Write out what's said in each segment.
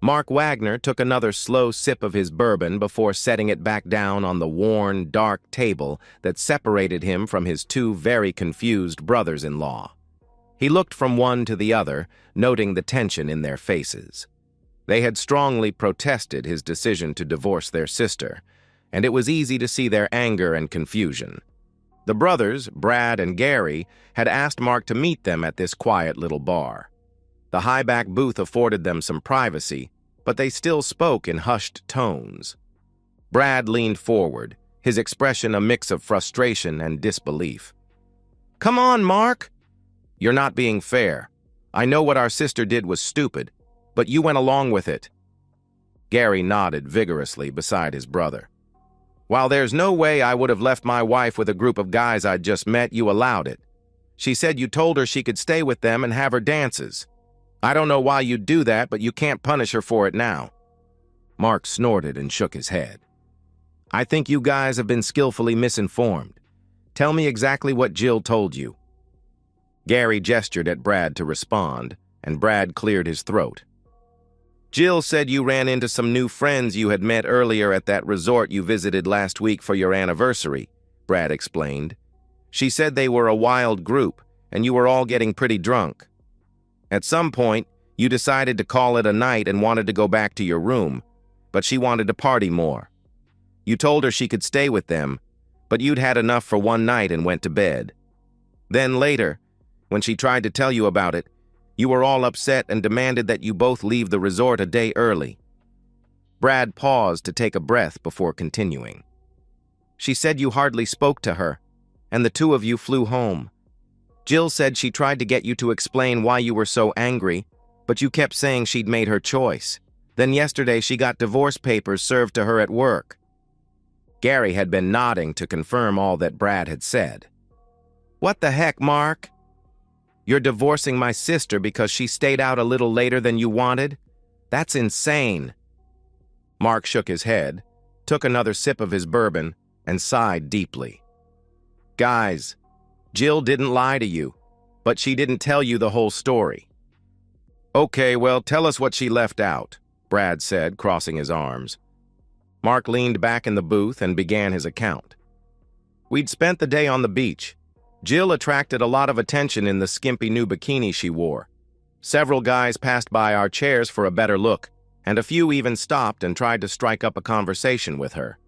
Mark Wagner took another slow sip of his bourbon before setting it back down on the worn, dark table that separated him from his two very confused brothers-in-law. He looked from one to the other, noting the tension in their faces. They had strongly protested his decision to divorce their sister, and it was easy to see their anger and confusion. The brothers, Brad and Gary, had asked Mark to meet them at this quiet little bar. The high-back booth afforded them some privacy, but they still spoke in hushed tones. Brad leaned forward, his expression a mix of frustration and disbelief. "Come on, Mark!" "You're not being fair. I know what our sister did was stupid, but you went along with it." Gary nodded vigorously beside his brother. "While there's no way I would have left my wife with a group of guys I'd just met, you allowed it. She said you told her she could stay with them and have her dances. I don't know why you'd do that, but you can't punish her for it now." Mark snorted and shook his head. "I think you guys have been skillfully misinformed. Tell me exactly what Jill told you." Gary gestured at Brad to respond, and Brad cleared his throat. "Jill said you ran into some new friends you had met earlier at that resort you visited last week for your anniversary," Brad explained. "She said they were a wild group, and you were all getting pretty drunk. At some point, you decided to call it a night and wanted to go back to your room, but she wanted to party more. You told her she could stay with them, but you'd had enough for one night and went to bed. Then later, when she tried to tell you about it, you were all upset and demanded that you both leave the resort a day early." Brad paused to take a breath before continuing. "She said you hardly spoke to her, and the two of you flew home. Jill said she tried to get you to explain why you were so angry, but you kept saying she'd made her choice. Then yesterday she got divorce papers served to her at work." Gary had been nodding to confirm all that Brad had said. "What the heck, Mark? You're divorcing my sister because she stayed out a little later than you wanted? That's insane." Mark shook his head, took another sip of his bourbon, and sighed deeply. "Guys, Jill didn't lie to you, but she didn't tell you the whole story." "Okay, well, tell us what she left out," Brad said, crossing his arms. Mark leaned back in the booth and began his account. "We'd spent the day on the beach. Jill attracted a lot of attention in the skimpy new bikini she wore. Several guys passed by our chairs for a better look, and a few even stopped and tried to strike up a conversation with her.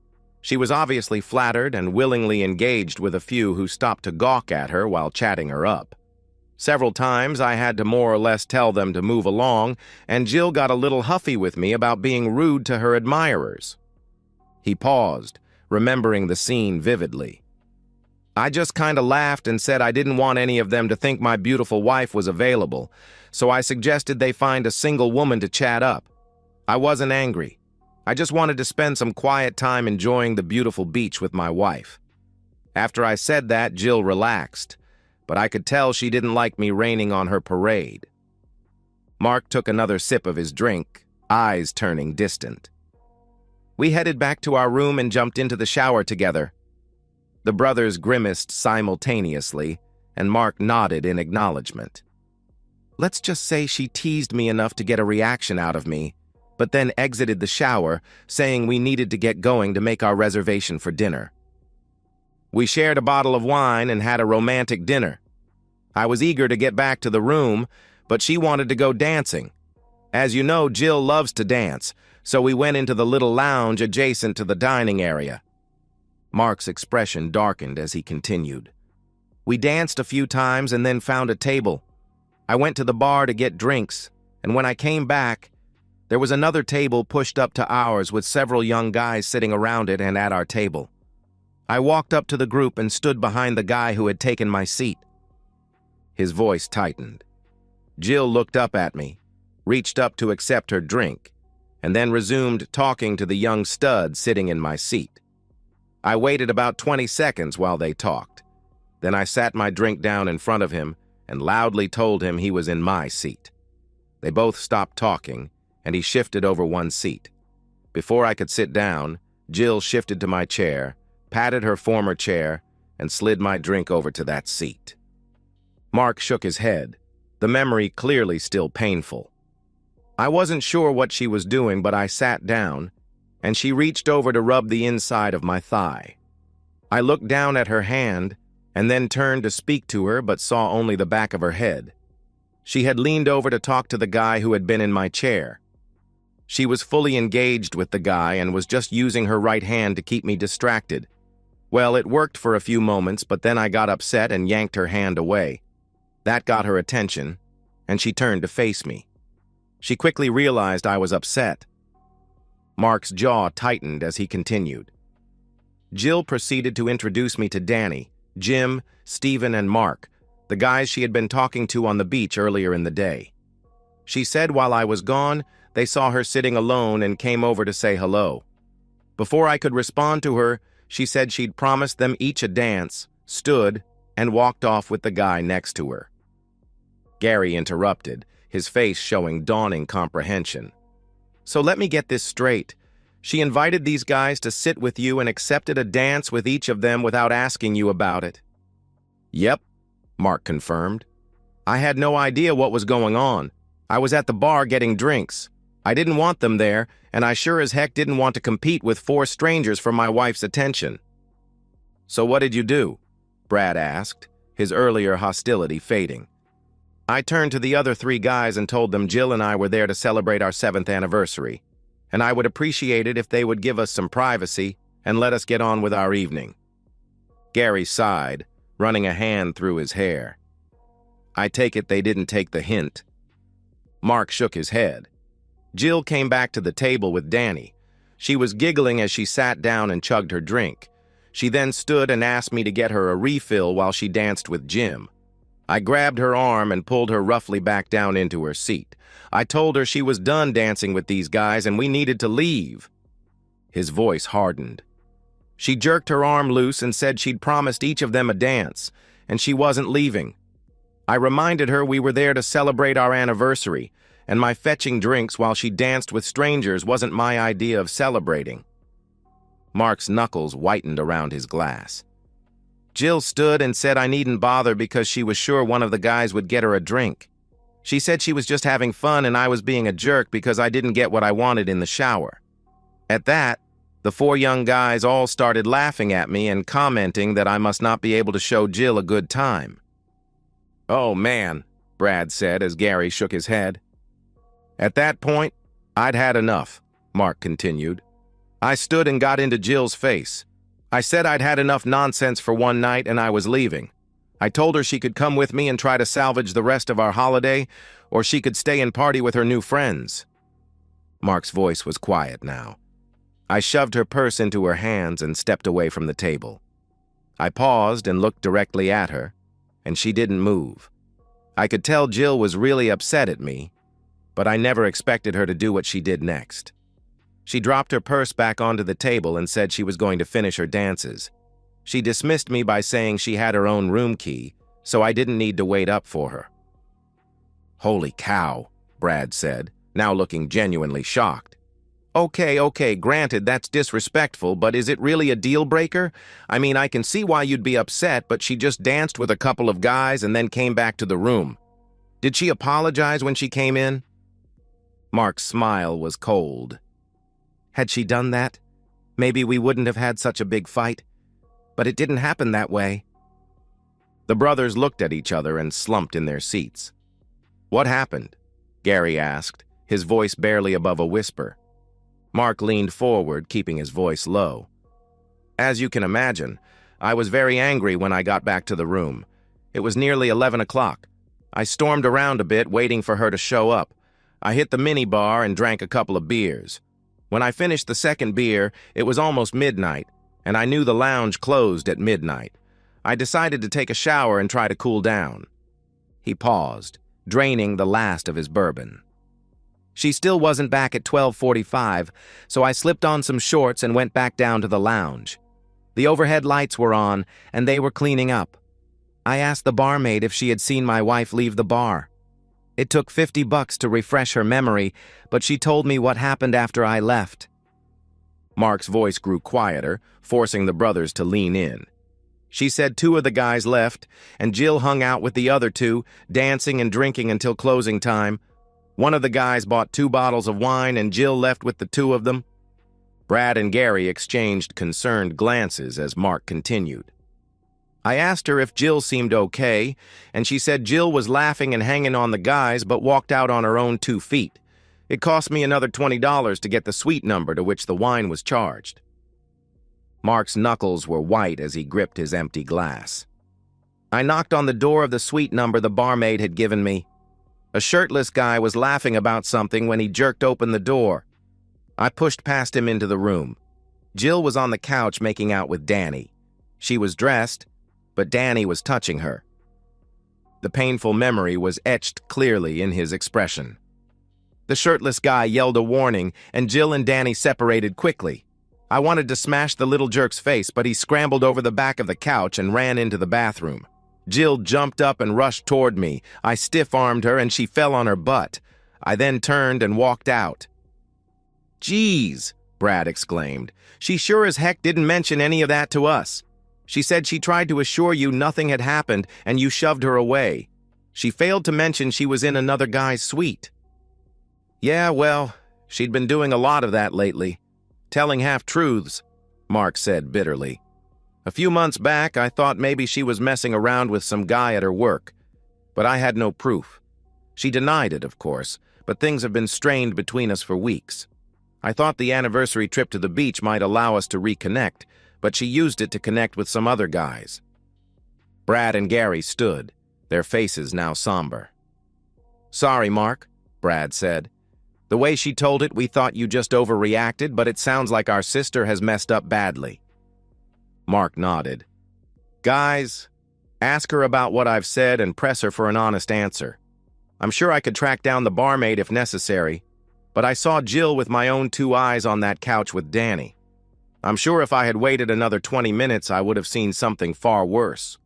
She was obviously flattered and willingly engaged with a few who stopped to gawk at her while chatting her up. Several times I had to more or less tell them to move along, and Jill got a little huffy with me about being rude to her admirers." He paused, remembering the scene vividly. "I just kinda laughed and said I didn't want any of them to think my beautiful wife was available, so I suggested they find a single woman to chat up. I wasn't angry. I just wanted to spend some quiet time enjoying the beautiful beach with my wife. After I said that, Jill relaxed, but I could tell she didn't like me raining on her parade." Mark took another sip of his drink, eyes turning distant. "We headed back to our room and jumped into the shower together." The brothers grimaced simultaneously, and Mark nodded in acknowledgement. "Let's just say she teased me enough to get a reaction out of me, but then exited the shower, saying we needed to get going to make our reservation for dinner. We shared a bottle of wine and had a romantic dinner. I was eager to get back to the room, but she wanted to go dancing. As you know, Jill loves to dance, so we went into the little lounge adjacent to the dining area." Mark's expression darkened as he continued. "We danced a few times and then found a table. I went to the bar to get drinks, and when I came back, there was another table pushed up to ours with several young guys sitting around it and at our table. I walked up to the group and stood behind the guy who had taken my seat." His voice tightened. Jill looked up at me, reached up to accept her drink, and then resumed talking to the young stud sitting in my seat. I waited about 20 seconds while they talked. Then I sat my drink down in front of him and loudly told him he was in my seat. They both stopped talking, and he shifted over one seat. Before I could sit down, Jill shifted to my chair, patted her former chair, and slid my drink over to that seat. Mark shook his head, the memory clearly still painful. I wasn't sure what she was doing, but I sat down, and she reached over to rub the inside of my thigh. I looked down at her hand, and then turned to speak to her, but saw only the back of her head. She had leaned over to talk to the guy who had been in my chair. She was fully engaged with the guy and was just using her right hand to keep me distracted. Well, it worked for a few moments, but then I got upset and yanked her hand away. That got her attention, and she turned to face me. She quickly realized I was upset. Mark's jaw tightened as he continued. Jill proceeded to introduce me to Danny, Jim, Stephen, and Mark, the guys she had been talking to on the beach earlier in the day. She said while I was gone, they saw her sitting alone and came over to say hello. Before I could respond to her, she said she'd promised them each a dance, stood, and walked off with the guy next to her. Gary interrupted, his face showing dawning comprehension. So let me get this straight. She invited these guys to sit with you and accepted a dance with each of them without asking you about it. Yep, Mark confirmed. I had no idea what was going on. I was at the bar getting drinks. I didn't want them there, and I sure as heck didn't want to compete with 4 strangers for my wife's attention. So what did you do? Brad asked, his earlier hostility fading. I turned to the other 3 guys and told them Jill and I were there to celebrate our 7th anniversary, and I would appreciate it if they would give us some privacy and let us get on with our evening. Gary sighed, running a hand through his hair. I take it they didn't take the hint. Mark shook his head. Jill came back to the table with Danny. She was giggling as she sat down and chugged her drink. She then stood and asked me to get her a refill while she danced with Jim. I grabbed her arm and pulled her roughly back down into her seat. I told her she was done dancing with these guys and we needed to leave. His voice hardened. She jerked her arm loose and said she'd promised each of them a dance, and she wasn't leaving. I reminded her we were there to celebrate our anniversary, and my fetching drinks while she danced with strangers wasn't my idea of celebrating. Mark's knuckles whitened around his glass. Jill stood and said I needn't bother because she was sure one of the guys would get her a drink. She said she was just having fun and I was being a jerk because I didn't get what I wanted in the shower. At that, the 4 young guys all started laughing at me and commenting that I must not be able to show Jill a good time. Oh man, Brad said as Gary shook his head. At that point, I'd had enough, Mark continued. I stood and got into Jill's face. I said I'd had enough nonsense for one night and I was leaving. I told her she could come with me and try to salvage the rest of our holiday, or she could stay and party with her new friends. Mark's voice was quiet now. I shoved her purse into her hands and stepped away from the table. I paused and looked directly at her, and she didn't move. I could tell Jill was really upset at me, but I never expected her to do what she did next. She dropped her purse back onto the table and said she was going to finish her dances. She dismissed me by saying she had her own room key, so I didn't need to wait up for her. Holy cow, Brad said, now looking genuinely shocked. Okay, granted that's disrespectful, but is it really a deal breaker? I mean, I can see why you'd be upset, but she just danced with a couple of guys and then came back to the room. Did she apologize when she came in? Mark's smile was cold. Had she done that, maybe we wouldn't have had such a big fight. But it didn't happen that way. The brothers looked at each other and slumped in their seats. What happened? Gary asked, his voice barely above a whisper. Mark leaned forward, keeping his voice low. As you can imagine, I was very angry when I got back to the room. It was nearly 11 o'clock. I stormed around a bit, waiting for her to show up. I hit the minibar and drank a couple of beers. When I finished the second beer, it was almost midnight, and I knew the lounge closed at midnight. I decided to take a shower and try to cool down. He paused, draining the last of his bourbon. She still wasn't back at 12:45, so I slipped on some shorts and went back down to the lounge. The overhead lights were on, and they were cleaning up. I asked the barmaid if she had seen my wife leave the bar. It took $50 to refresh her memory, but she told me what happened after I left. Mark's voice grew quieter, forcing the brothers to lean in. She said 2 of the guys left, and Jill hung out with the other 2, dancing and drinking until closing time. One of the guys bought 2 bottles of wine and Jill left with the 2 of them. Brad and Gary exchanged concerned glances as Mark continued. I asked her if Jill seemed okay, and she said Jill was laughing and hanging on the guys but walked out on her own 2 feet. It cost me another $20 to get the suite number to which the wine was charged. Mark's knuckles were white as he gripped his empty glass. I knocked on the door of the suite number the barmaid had given me. A shirtless guy was laughing about something when he jerked open the door. I pushed past him into the room. Jill was on the couch making out with Danny. She was dressed, but Danny was touching her. The painful memory was etched clearly in his expression. The shirtless guy yelled a warning, and Jill and Danny separated quickly. I wanted to smash the little jerk's face, but he scrambled over the back of the couch and ran into the bathroom. Jill jumped up and rushed toward me. I stiff-armed her, and she fell on her butt. I then turned and walked out. "Geez," Brad exclaimed. "She sure as heck didn't mention any of that to us. She said she tried to assure you nothing had happened, and you shoved her away. She failed to mention she was in another guy's suite." "Yeah, well, she'd been doing a lot of that lately. Telling half-truths," Mark said bitterly. "A few months back, I thought maybe she was messing around with some guy at her work, but I had no proof. She denied it, of course, but things have been strained between us for weeks. I thought the anniversary trip to the beach might allow us to reconnect, but she used it to connect with some other guys." Brad and Gary stood, their faces now somber. "Sorry, Mark," Brad said. "The way she told it, we thought you just overreacted, but it sounds like our sister has messed up badly." Mark nodded. "Guys, ask her about what I've said and press her for an honest answer. I'm sure I could track down the barmaid if necessary, but I saw Jill with my own 2 eyes on that couch with Danny. I'm sure if I had waited another 20 minutes, I would have seen something far worse."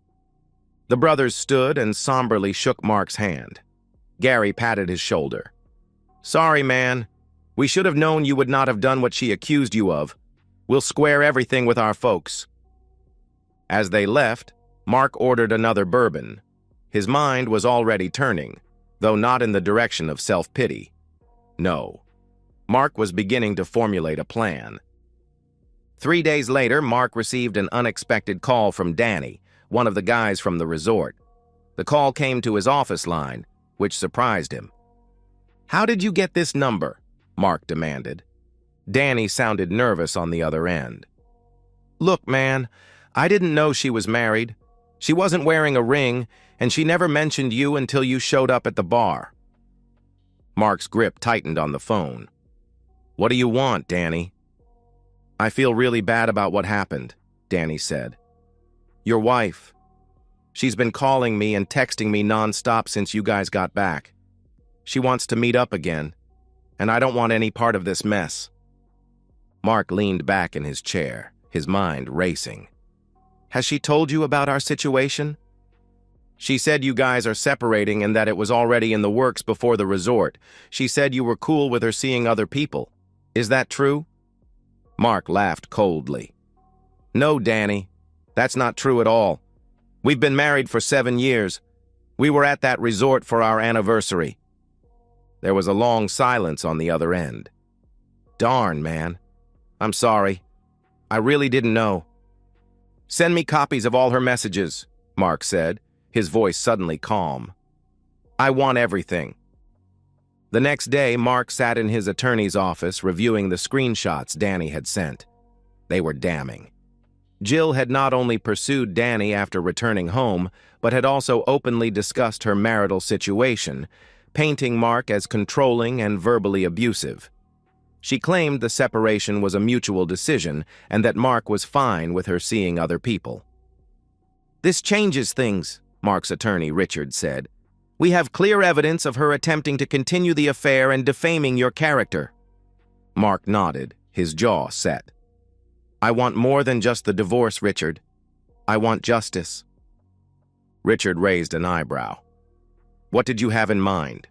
The brothers stood and somberly shook Mark's hand. Gary patted his shoulder. "Sorry, man. We should have known you would not have done what she accused you of. We'll square everything with our folks." As they left, Mark ordered another bourbon. His mind was already turning, though not in the direction of self-pity. No. Mark was beginning to formulate a plan. 3 days later, Mark received an unexpected call from Danny, one of the guys from the resort. The call came to his office line, which surprised him. "How did you get this number?" Mark demanded. Danny sounded nervous on the other end. "Look, man, I didn't know she was married. She wasn't wearing a ring, and she never mentioned you until you showed up at the bar." Mark's grip tightened on the phone. "What do you want, Danny?" "I feel really bad about what happened," Danny said. "Your wife. She's been calling me and texting me nonstop since you guys got back. She wants to meet up again, and I don't want any part of this mess." Mark leaned back in his chair, his mind racing. "Has she told you about our situation?" "She said you guys are separating and that it was already in the works before the resort. She said you were cool with her seeing other people. Is that true?" Mark laughed coldly. "No, Danny. That's not true at all. We've been married for 7 years. We were at that resort for our anniversary." There was a long silence on the other end. "Darn, man. I'm sorry. I really didn't know." "Send me copies of all her messages," Mark said, his voice suddenly calm. "I want everything." The next day, Mark sat in his attorney's office reviewing the screenshots Danny had sent. They were damning. Jill had not only pursued Danny after returning home, but had also openly discussed her marital situation, painting Mark as controlling and verbally abusive. She claimed the separation was a mutual decision and that Mark was fine with her seeing other people. "This changes things," Mark's attorney Richard said. "We have clear evidence of her attempting to continue the affair and defaming your character." Mark nodded, his jaw set. "I want more than just the divorce, Richard. I want justice." Richard raised an eyebrow. "What did you have in mind?"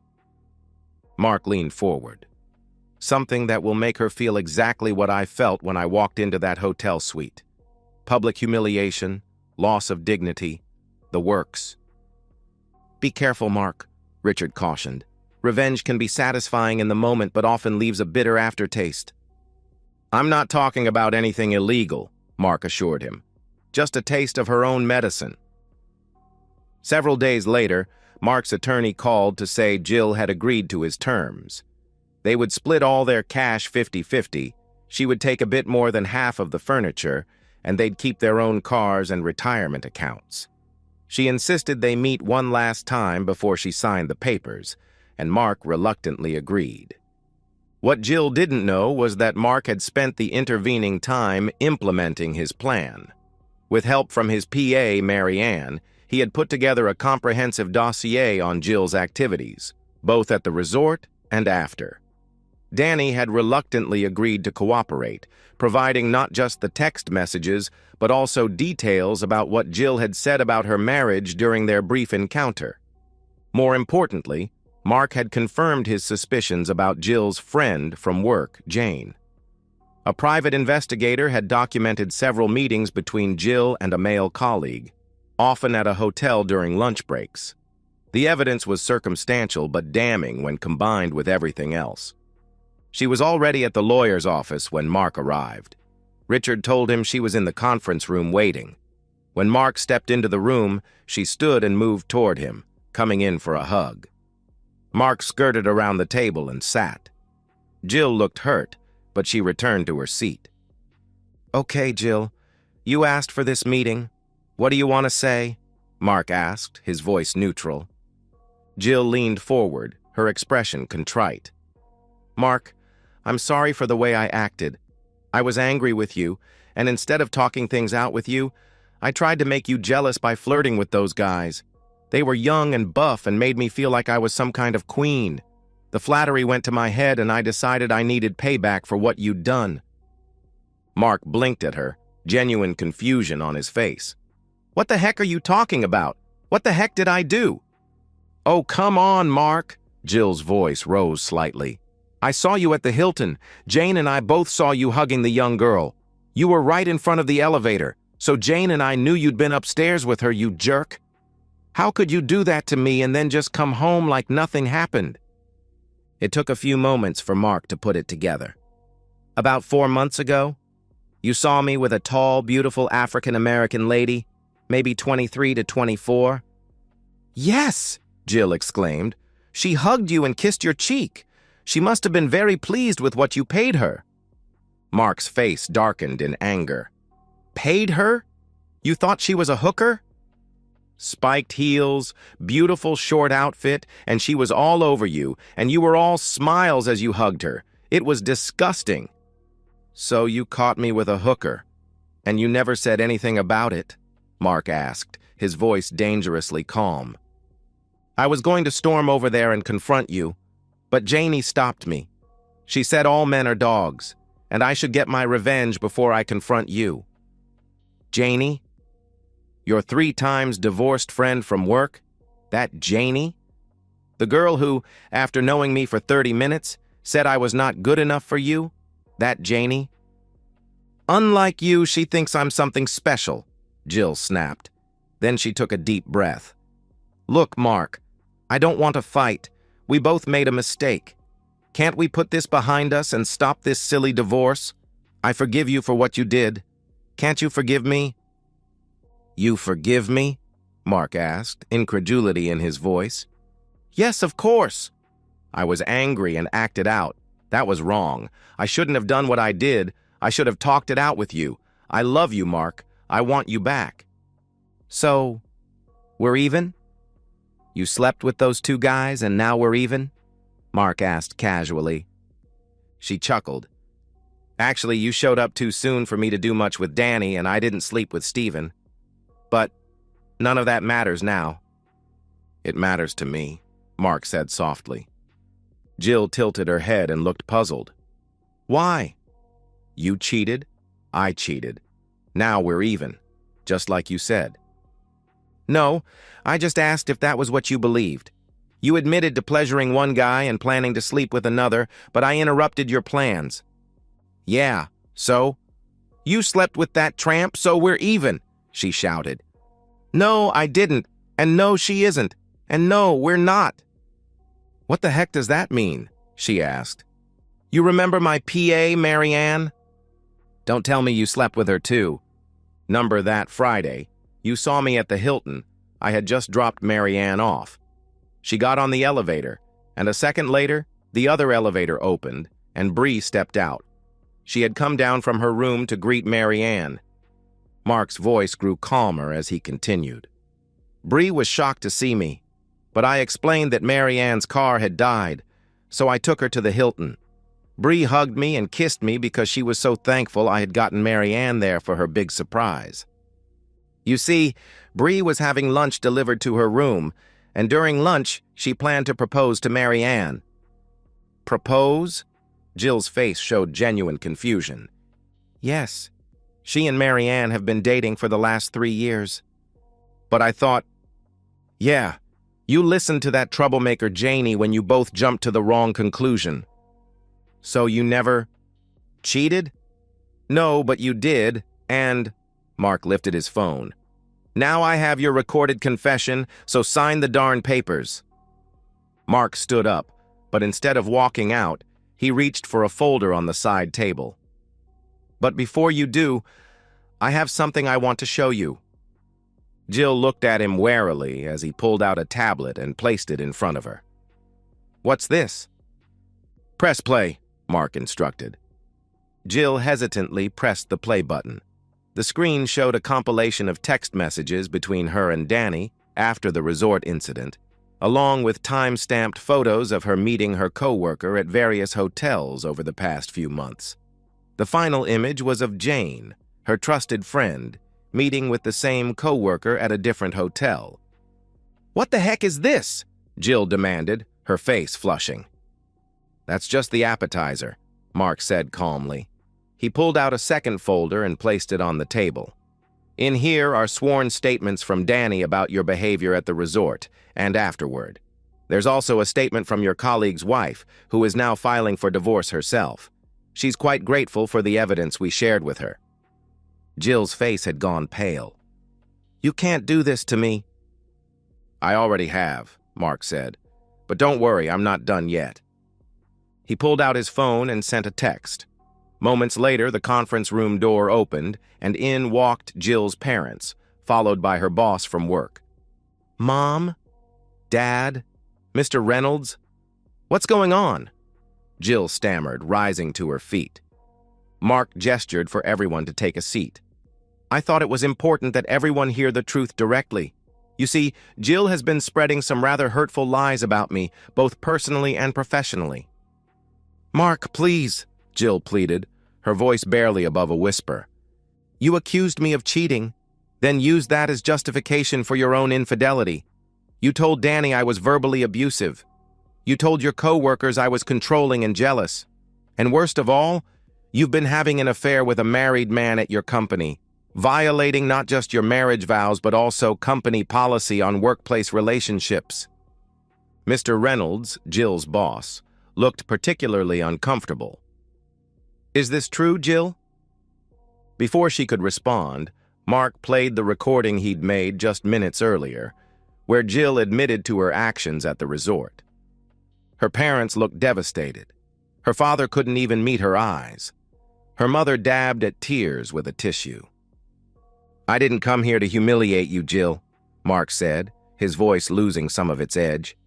Mark leaned forward. "Something that will make her feel exactly what I felt when I walked into that hotel suite. Public humiliation, loss of dignity, the works." "Be careful, Mark," Richard cautioned. Revenge can be satisfying in the moment but often leaves a bitter aftertaste. I'm not talking about anything illegal, Mark assured him. Just a taste of her own medicine. Several days later, Mark's attorney called to say Jill had agreed to his terms. They would split all their cash 50-50, she would take a bit more than half of the furniture, and they'd keep their own cars and retirement accounts. She insisted they meet one last time before she signed the papers, and Mark reluctantly agreed. What Jill didn't know was that Mark had spent the intervening time implementing his plan. With help from his PA, Mary Ann, he had put together a comprehensive dossier on Jill's activities, both at the resort and after. Danny had reluctantly agreed to cooperate, providing not just the text messages, but also details about what Jill had said about her marriage during their brief encounter. More importantly, Mark had confirmed his suspicions about Jill's friend from work, Jane. A private investigator had documented several meetings between Jill and a male colleague, often at a hotel during lunch breaks. The evidence was circumstantial but damning when combined with everything else. She was already at the lawyer's office when Mark arrived. Richard told him she was in the conference room waiting. When Mark stepped into the room, she stood and moved toward him, coming in for a hug. Mark skirted around the table and sat. Jill looked hurt, but she returned to her seat. "Okay, Jill, you asked for this meeting. What do you want to say?" Mark asked, his voice neutral. Jill leaned forward, her expression contrite. "Mark, I'm sorry for the way I acted. I was angry with you, and instead of talking things out with you, I tried to make you jealous by flirting with those guys. They were young and buff and made me feel like I was some kind of queen. The flattery went to my head and I decided I needed payback for what you'd done." Mark blinked at her, genuine confusion on his face. "What the heck are you talking about? What the heck did I do?" "Oh, come on, Mark." Jill's voice rose slightly. "I saw you at the Hilton. Jane and I both saw you hugging the young girl. You were right in front of the elevator, so Jane and I knew you'd been upstairs with her, you jerk. How could you do that to me and then just come home like nothing happened?" It took a few moments for Mark to put it together. "About 4 months ago, you saw me with a tall, beautiful African-American lady, maybe 23 to 24. "Yes," Jill exclaimed. "She hugged you and kissed your cheek. She must have been very pleased with what you paid her." Mark's face darkened in anger. "Paid her? You thought she was a hooker?" "Spiked heels, beautiful short outfit, and she was all over you, and you were all smiles as you hugged her. It was disgusting." "So you caught me with a hooker, and you never said anything about it?" Mark asked, his voice dangerously calm. "I was going to storm over there and confront you, but Janie stopped me. She said all men are dogs, and I should get my revenge before I confront you." "Janie? Your 3 times divorced friend from work? That Janie? The girl who, after knowing me for 30 minutes, said I was not good enough for you? That Janie?" "Unlike you, she thinks I'm something special," Jill snapped. Then she took a deep breath. "Look, Mark, I don't want to fight. We both made a mistake. Can't we put this behind us and stop this silly divorce? I forgive you for what you did. Can't you forgive me?" "You forgive me?" Mark asked, incredulity in his voice. "Yes, of course. I was angry and acted out. That was wrong. I shouldn't have done what I did. I should have talked it out with you. I love you, Mark. I want you back." "So, we're even? You slept with those 2 guys and now we're even?" Mark asked casually. She chuckled. "Actually, you showed up too soon for me to do much with Danny, and I didn't sleep with Steven. But none of that matters now." "It matters to me," Mark said softly. Jill tilted her head and looked puzzled. "Why?" "You cheated. I cheated. Now we're even, just like you said." "No, I just asked if that was what you believed. You admitted to pleasuring one guy and planning to sleep with another, but I interrupted your plans." "Yeah, so? You slept with that tramp, so we're even," she shouted. "No, I didn't, and no, she isn't, and no, we're not." What the heck does that mean? She asked. You remember my PA, Marianne? Don't tell me you slept with her too. Number that Friday. You saw me at the Hilton. I had just dropped Marianne off. She got on the elevator, and a second later, the other elevator opened, and Bree stepped out. She had come down from her room to greet Marianne. Mark's voice grew calmer as he continued. Bree was shocked to see me, but I explained that Marianne's car had died, so I took her to the Hilton. Bree hugged me and kissed me because she was so thankful I had gotten Marianne there for her big surprise. You see, Bree was having lunch delivered to her room, and during lunch, she planned to propose to Marianne. Propose? Jill's face showed genuine confusion. Yes, she and Marianne have been dating for the last 3 years. But I thought, yeah, you listened to that troublemaker Janie when you both jumped to the wrong conclusion. So you never cheated? No, but you did, and... Mark lifted his phone. Now I have your recorded confession, so sign the darn papers. Mark stood up, but instead of walking out, he reached for a folder on the side table. But before you do, I have something I want to show you. Jill looked at him warily as he pulled out a tablet and placed it in front of her. What's this? Press play, Mark instructed. Jill hesitantly pressed the play button. The screen showed a compilation of text messages between her and Danny after the resort incident, along with time-stamped photos of her meeting her co-worker at various hotels over the past few months. The final image was of Jane, her trusted friend, meeting with the same co-worker at a different hotel. What the heck is this? Jill demanded, her face flushing. That's just the appetizer, Mark said calmly. He pulled out a second folder and placed it on the table. In here are sworn statements from Danny about your behavior at the resort and afterward. There's also a statement from your colleague's wife, who is now filing for divorce herself. She's quite grateful for the evidence we shared with her. Jill's face had gone pale. You can't do this to me. I already have, Mark said. But don't worry, I'm not done yet. He pulled out his phone and sent a text. Moments later, the conference room door opened, and in walked Jill's parents, followed by her boss from work. Mom? Dad? Mr. Reynolds? What's going on? Jill stammered, rising to her feet. Mark gestured for everyone to take a seat. I thought it was important that everyone hear the truth directly. You see, Jill has been spreading some rather hurtful lies about me, both personally and professionally. Mark, please, Jill pleaded, her voice barely above a whisper. You accused me of cheating, then used that as justification for your own infidelity. You told Danny I was verbally abusive. You told your co-workers I was controlling and jealous. And worst of all, you've been having an affair with a married man at your company, violating not just your marriage vows but also company policy on workplace relationships. Mr. Reynolds, Jill's boss, looked particularly uncomfortable. Is this true, Jill? Before she could respond, Mark played the recording he'd made just minutes earlier, where Jill admitted to her actions at the resort. Her parents looked devastated. Her father couldn't even meet her eyes. Her mother dabbed at tears with a tissue. I didn't come here to humiliate you, Jill, Mark said, his voice losing some of its edge.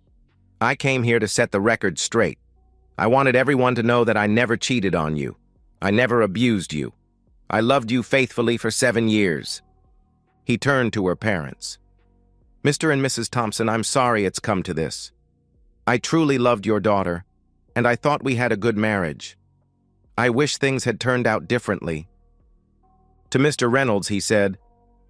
I came here to set the record straight. I wanted everyone to know that I never cheated on you. I never abused you. I loved you faithfully for 7 years. He turned to her parents. Mr. and Mrs. Thompson, I'm sorry it's come to this. I truly loved your daughter, and I thought we had a good marriage. I wish things had turned out differently. To Mr. Reynolds, he said,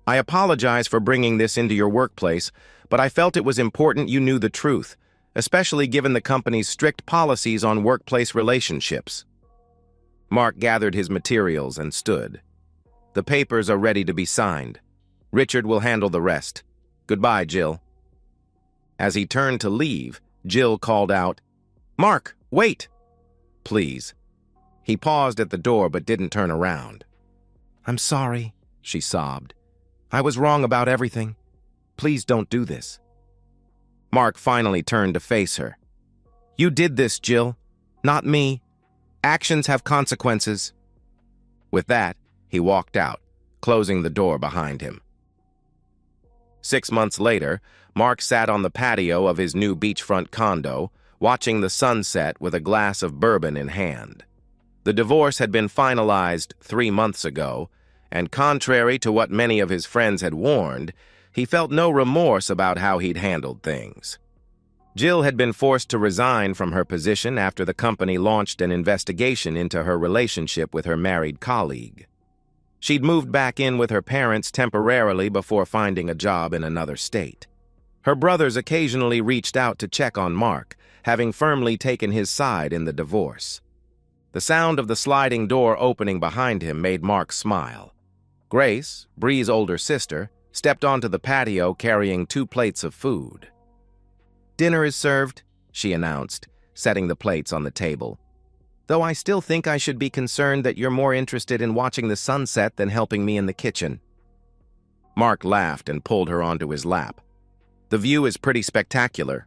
I apologize for bringing this into your workplace, but I felt it was important you knew the truth, especially given the company's strict policies on workplace relationships. Mark gathered his materials and stood. The papers are ready to be signed. Richard will handle the rest. Goodbye, Jill. As he turned to leave, Jill called out, Mark, wait! Please. He paused at the door but didn't turn around. I'm sorry, she sobbed. I was wrong about everything. Please don't do this. Mark finally turned to face her. You did this, Jill. Not me. Actions have consequences. With that, he walked out, closing the door behind him. 6 months later, Mark sat on the patio of his new beachfront condo, watching the sunset with a glass of bourbon in hand. The divorce had been finalized 3 months ago, and contrary to what many of his friends had warned, he felt no remorse about how he'd handled things. Jill had been forced to resign from her position after the company launched an investigation into her relationship with her married colleague. She'd moved back in with her parents temporarily before finding a job in another state. Her brothers occasionally reached out to check on Mark, having firmly taken his side in the divorce. The sound of the sliding door opening behind him made Mark smile. Grace, Bree's older sister, stepped onto the patio carrying 2 plates of food. "Dinner is served," she announced, setting the plates on the table. "Though I still think I should be concerned that you're more interested in watching the sunset than helping me in the kitchen." Mark laughed and pulled her onto his lap. "The view is pretty spectacular."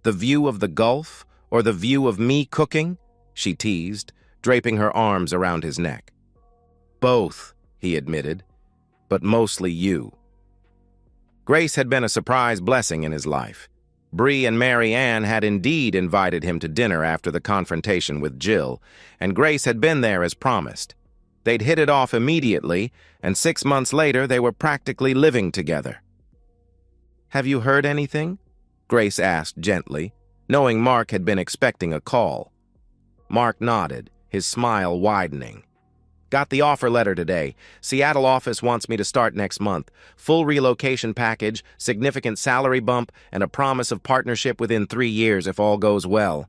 "The view of the Gulf, or the view of me cooking?" she teased, draping her arms around his neck. "Both," he admitted, "but mostly you." Grace had been a surprise blessing in his life. Bree and Mary Ann had indeed invited him to dinner after the confrontation with Jill, and Grace had been there as promised. They'd hit it off immediately, and 6 months later they were practically living together. "Have you heard anything?" Grace asked gently, knowing Mark had been expecting a call. Mark nodded, his smile widening. "Got the offer letter today. Seattle office wants me to start next month. Full relocation package, significant salary bump, and a promise of partnership within 3 years if all goes well."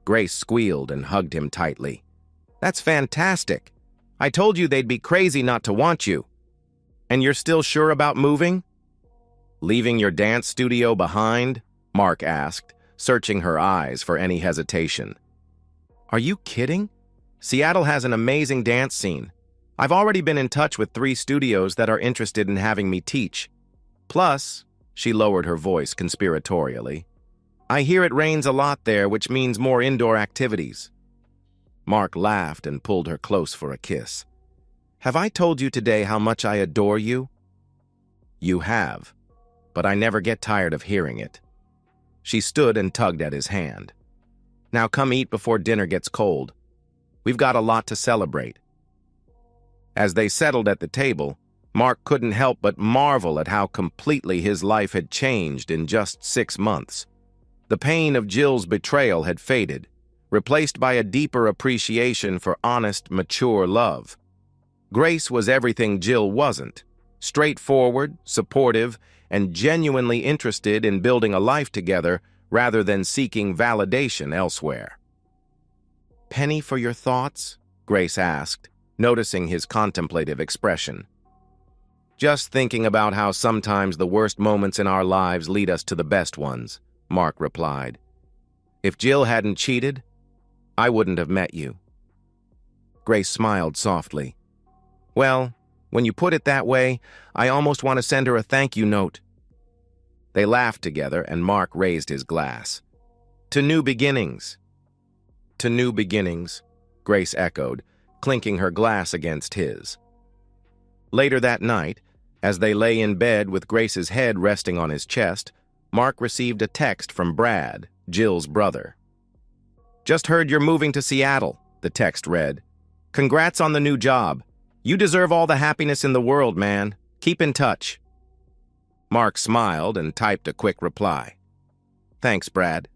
Grace squealed and hugged him tightly. "That's fantastic. I told you they'd be crazy not to want you. And you're still sure about moving?" "Leaving your dance studio behind?" Mark asked, searching her eyes for any hesitation. "Are you kidding? Seattle has an amazing dance scene. I've already been in touch with 3 studios that are interested in having me teach. Plus," she lowered her voice conspiratorially, "I hear it rains a lot there, which means more indoor activities." Mark laughed and pulled her close for a kiss. "Have I told you today how much I adore you?" "You have, but I never get tired of hearing it." She stood and tugged at his hand. "Now come eat before dinner gets cold. We've got a lot to celebrate." As they settled at the table, Mark couldn't help but marvel at how completely his life had changed in just 6 months. The pain of Jill's betrayal had faded, replaced by a deeper appreciation for honest, mature love. Grace was everything Jill wasn't: straightforward, supportive, and genuinely interested in building a life together rather than seeking validation elsewhere. "Penny for your thoughts?" Grace asked, noticing his contemplative expression. "Just thinking about how sometimes the worst moments in our lives lead us to the best ones," Mark replied. "If Jill hadn't cheated, I wouldn't have met you." Grace smiled softly. "Well, when you put it that way, I almost want to send her a thank you note." They laughed together, and Mark raised his glass. "To new beginnings." "To new beginnings," Grace echoed, clinking her glass against his. Later that night, as they lay in bed with Grace's head resting on his chest, Mark received a text from Brad, Jill's brother. "Just heard you're moving to Seattle," the text read. "Congrats on the new job. You deserve all the happiness in the world, man. Keep in touch." Mark smiled and typed a quick reply. "Thanks, Brad.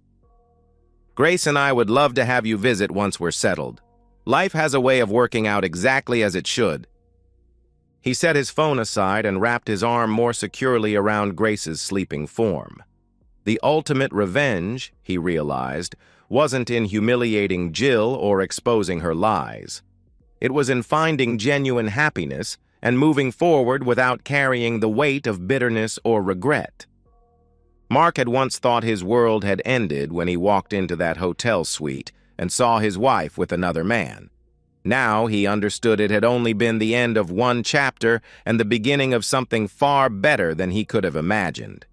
Grace and I would love to have you visit once we're settled. Life has a way of working out exactly as it should." He set his phone aside and wrapped his arm more securely around Grace's sleeping form. The ultimate revenge, he realized, wasn't in humiliating Jill or exposing her lies. It was in finding genuine happiness and moving forward without carrying the weight of bitterness or regret. Mark had once thought his world had ended when he walked into that hotel suite and saw his wife with another man. Now he understood it had only been the end of one chapter and the beginning of something far better than he could have imagined.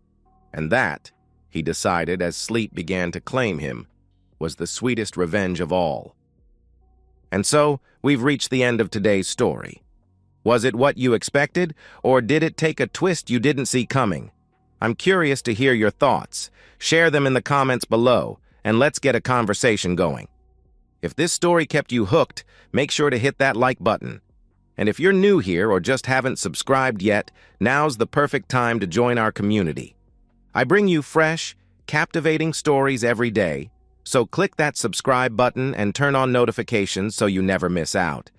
And that, he decided as sleep began to claim him, was the sweetest revenge of all. And so, we've reached the end of today's story. Was it what you expected, or did it take a twist you didn't see coming? I'm curious to hear your thoughts. Share them in the comments below, and let's get a conversation going. If this story kept you hooked, make sure to hit that like button. And if you're new here or just haven't subscribed yet, now's the perfect time to join our community. I bring you fresh, captivating stories every day, so click that subscribe button and turn on notifications so you never miss out.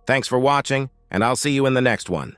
Thanks for watching, and I'll see you in the next one.